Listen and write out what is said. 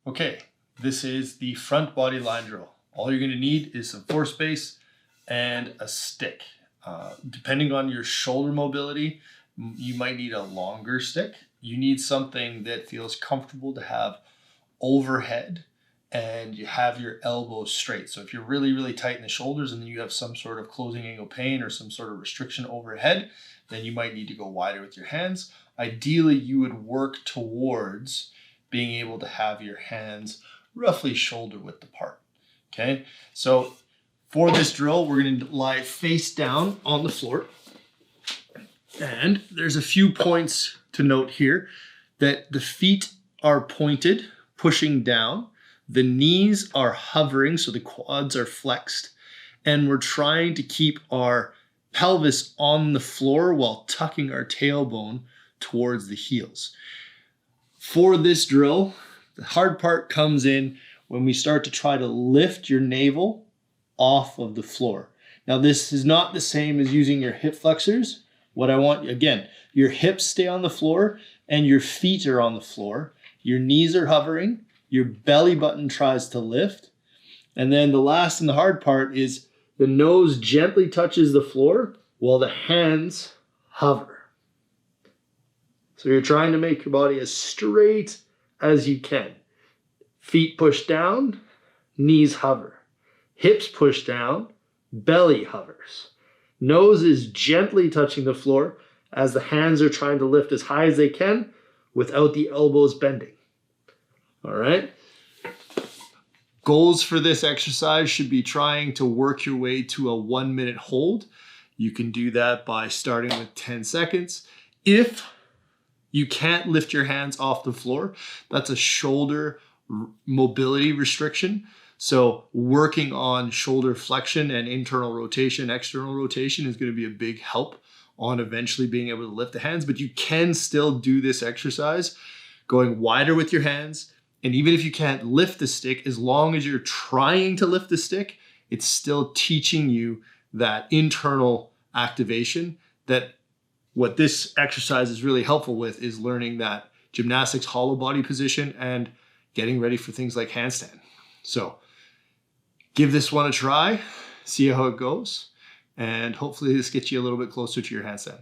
Okay, this is the front body line drill. All you're going to need is some floor space and a stick. Depending on your shoulder mobility, you might need a longer stick. You need something that feels comfortable to have overhead and you have your elbows straight. So if you're really, really tight in the shoulders and then you have some sort of closing angle pain or some sort of restriction overhead, then you might need to go wider with your hands. Ideally, you would work towards being able to have your hands roughly shoulder width apart. Okay, so for this drill, we're going to lie face down on the floor. And there's a few points to note here that the feet are pointed, pushing down. The knees are hovering, so the quads are flexed. And we're trying to keep our pelvis on the floor while tucking our tailbone towards the heels. For this drill, the hard part comes in when we start to try to lift your navel off of the floor. Now, this is not the same as using your hip flexors. What I want, again, your hips stay on the floor and your feet are on the floor. Your knees are hovering. Your belly button tries to lift. And then the last and the hard part is the nose gently touches the floor while the hands hover. So you're trying to make your body as straight as you can. Feet push down, knees hover. Hips push down, belly hovers. Nose is gently touching the floor as the hands are trying to lift as high as they can without the elbows bending. All right. Goals for this exercise should be trying to work your way to a 1 minute hold. You can do that by starting with 10 seconds. If you can't lift your hands off the floor, that's a shoulder mobility restriction. So working on shoulder flexion and internal rotation, external rotation is going to be a big help on eventually being able to lift the hands. But you can still do this exercise going wider with your hands. And even if you can't lift the stick, as long as you're trying to lift the stick, it's still teaching you that internal activation. That what this exercise is really helpful with is learning that gymnastics hollow body position and getting ready for things like handstand. So give this one a try, see how it goes, and hopefully this gets you a little bit closer to your handstand.